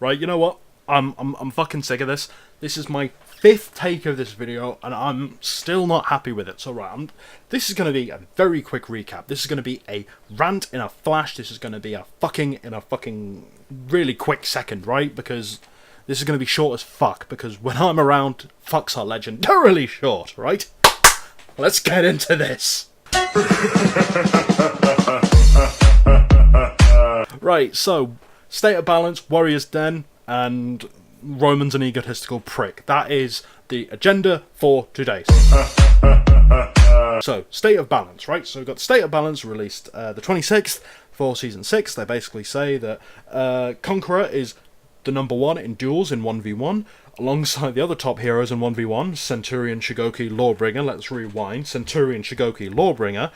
Right, you know what? I'm fucking sick of this. This is my 5th take of this video, and I'm still not happy with it. So right, this is going to be a very quick recap. This is going to be a rant in a flash. This is going to be a fucking really quick second, right? Because this is going to be short as fuck. Because when I'm around, fucks are legendarily short, right? Let's get into this. Right, so state of balance, Warriors Den, and Roman's an egotistical prick. That is the agenda for today. So, state of balance, right? So we've got State of Balance released the 26th for Season 6. They basically say that Conqueror is the number 1 in duels in 1v1, alongside the other top heroes in 1v1, Centurion, Shigoki, Lawbringer. Let's rewind. Centurion, Shigoki, Lawbringer.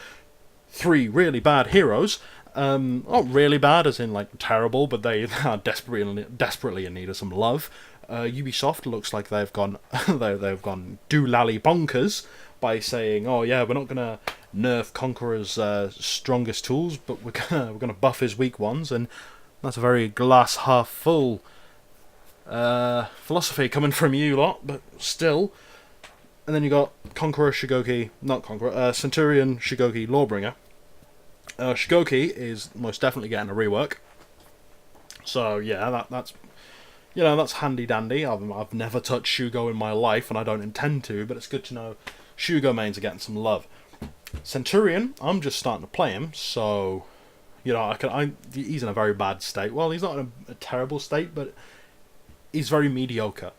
3 really bad heroes. Not really bad, as in like terrible, but they are desperately in need of some love. Ubisoft looks like they've gone they've gone doolally bonkers by saying, "Oh yeah, we're not gonna nerf Conqueror's strongest tools, but we're gonna buff his weak ones." And that's a very glass half full philosophy coming from you lot, but still. And then you got Conqueror, Shigoki, not Conqueror, Centurion, Shigoki, Lawbringer. Shigoki is most definitely getting a rework. So yeah, that's handy dandy. I've never touched Shugo in my life, and I don't intend to. But it's good to know Shugo mains are getting some love. Centurion, I'm just starting to play him, so he's in a very bad state. Well, he's not in a terrible state, but he's very mediocre.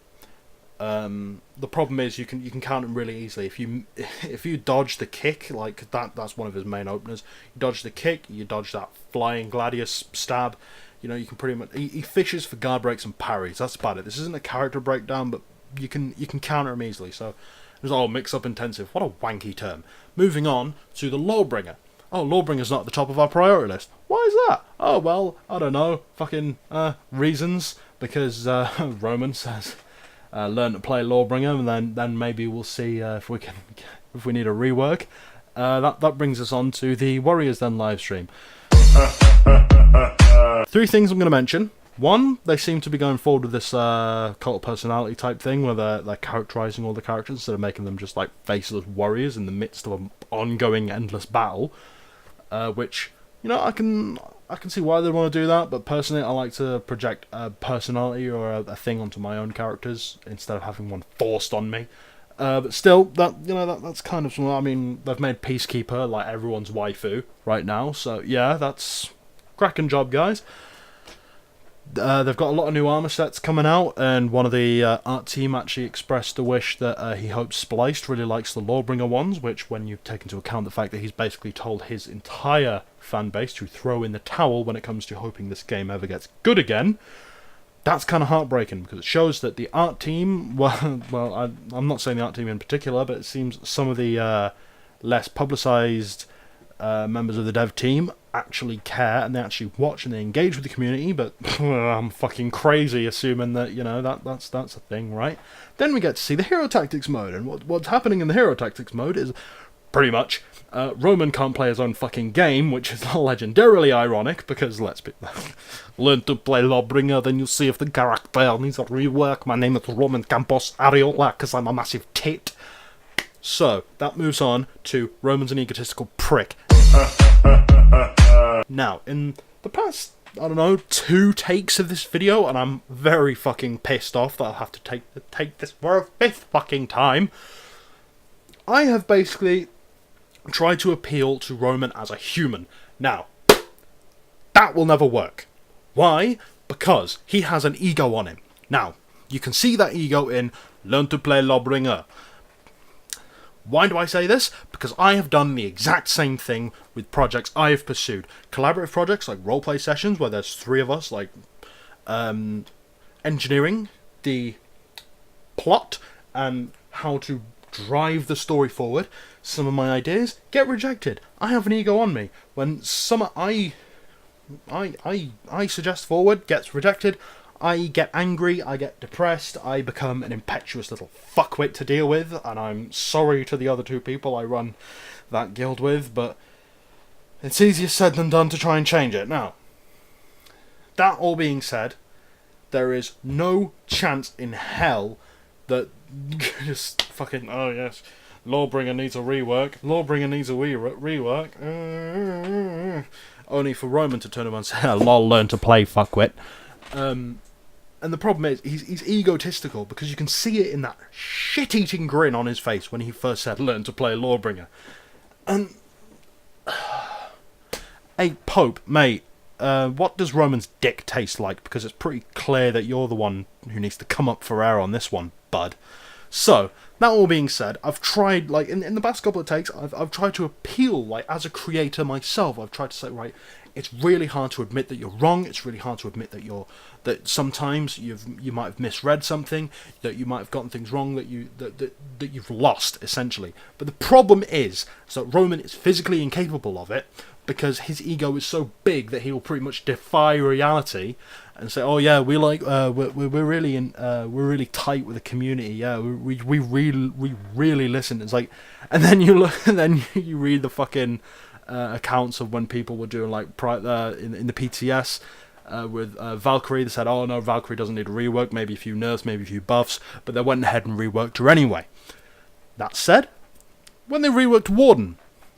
The problem is you can count him really easily. If you dodge the kick, like that's one of his main openers. You dodge the kick, you dodge that flying gladius stab. You can pretty much he fishes for guard breaks and parries. That's about it. This isn't a character breakdown, but you can counter him easily. So there's mix-up intensive. What a wanky term. Moving on to the Lawbringer. Oh, Lawbringer's not at the top of our priority list. Why is that? Oh well, I don't know. Fucking reasons. Because Roman says. Learn to play Lawbringer, and then maybe we'll see if we need a rework. That brings us on to the Warriors Den livestream. 3 things I'm going to mention. 1, they seem to be going forward with this cult of personality type thing, where they're characterizing all the characters instead of making them just like faceless warriors in the midst of an ongoing endless battle. Which I can see why they want to do that, but personally I like to project a personality or a thing onto my own characters instead of having one forced on me. But still, that's kind of something. I mean, they've made Peacekeeper like everyone's waifu right now, so yeah, that's cracking job, guys. They've got a lot of new armor sets coming out, and one of the art team actually expressed a wish that he hopes Spliced really likes the Lawbringer ones, which, when you take into account the fact that he's basically told his entire fan base to throw in the towel when it comes to hoping this game ever gets good again, that's kind of heartbreaking, because it shows that the art team, I'm not saying the art team in particular, but it seems some of the less publicised members of the dev team actually care, and they actually watch and they engage with the community. But I'm fucking crazy assuming that that's a thing, right? Then we get to see the hero tactics mode, and what's happening in the hero tactics mode is pretty much Roman can't play his own fucking game, which is legendarily ironic, because learn to play Lawbringer, then you'll see if the character needs a rework. My name is Roman Campos Areola, because I'm a massive tit. So that moves on to Roman's an egotistical prick. Now, in the past, 2 takes of this video, and I'm very fucking pissed off that I'll have to take this for a 5th fucking time, I have basically tried to appeal to Roman as a human. Now, that will never work. Why? Because he has an ego on him. Now, you can see that ego in Learn to Play Lawbringer. Why do I say this? Because I have done the exact same thing with projects I have pursued. Collaborative projects like roleplay sessions where there's 3 of us, like engineering the plot and how to drive the story forward. Some of my ideas get rejected. I have an ego on me. When some I suggest forward gets rejected, I get angry, I get depressed, I become an impetuous little fuckwit to deal with, and I'm sorry to the other 2 people I run that guild with, but it's easier said than done to try and change it. Now, that all being said, there is no chance in hell that just fucking, oh yes, Lawbringer needs a rework. Lawbringer needs a rework. Only for Roman to turn around and say, lol, learn to play, fuckwit. And the problem is, he's egotistical, because you can see it in that shit-eating grin on his face when he first said, learn to play Lawbringer. And... hey, Pope, mate, what does Roman's dick taste like? Because it's pretty clear that you're the one who needs to come up for air on this one, bud. So, that all being said, I've tried, like, in the past couple of takes, I've tried to appeal, like, as a creator myself. I've tried to say, right, it's really hard to admit that you're wrong. It's really hard to admit that sometimes you might have misread something, that you might have gotten things wrong, that you've lost, essentially. But the problem is that Roman is physically incapable of it, because his ego is so big that he will pretty much defy reality and say, "Oh yeah, we're really tight with the community. Yeah, we really listen." It's like, and then you look, and then you read the fucking accounts of when people were doing like in the PTS with Valkyrie. They said, "Oh no, Valkyrie doesn't need a rework. Maybe a few nerfs, maybe a few buffs," but they went ahead and reworked her anyway. That said, when they reworked Warden,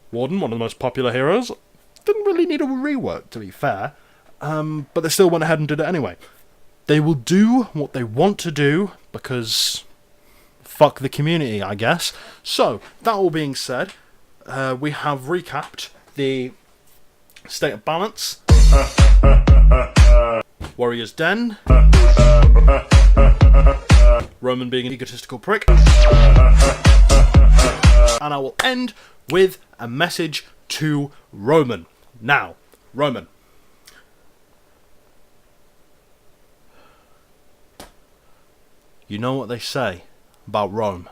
one of the most popular heroes, didn't really need a rework, to be fair, but they still went ahead and did it anyway. They will do what they want to do, because fuck the community, I guess. So, that all being said, we have recapped the state of balance, Warrior's Den, Roman being an egotistical prick, and I will end with a message to Roman. Now, Roman. You know what they say about Rome.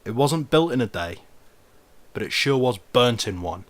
It wasn't built in a day, but it sure was burnt in one.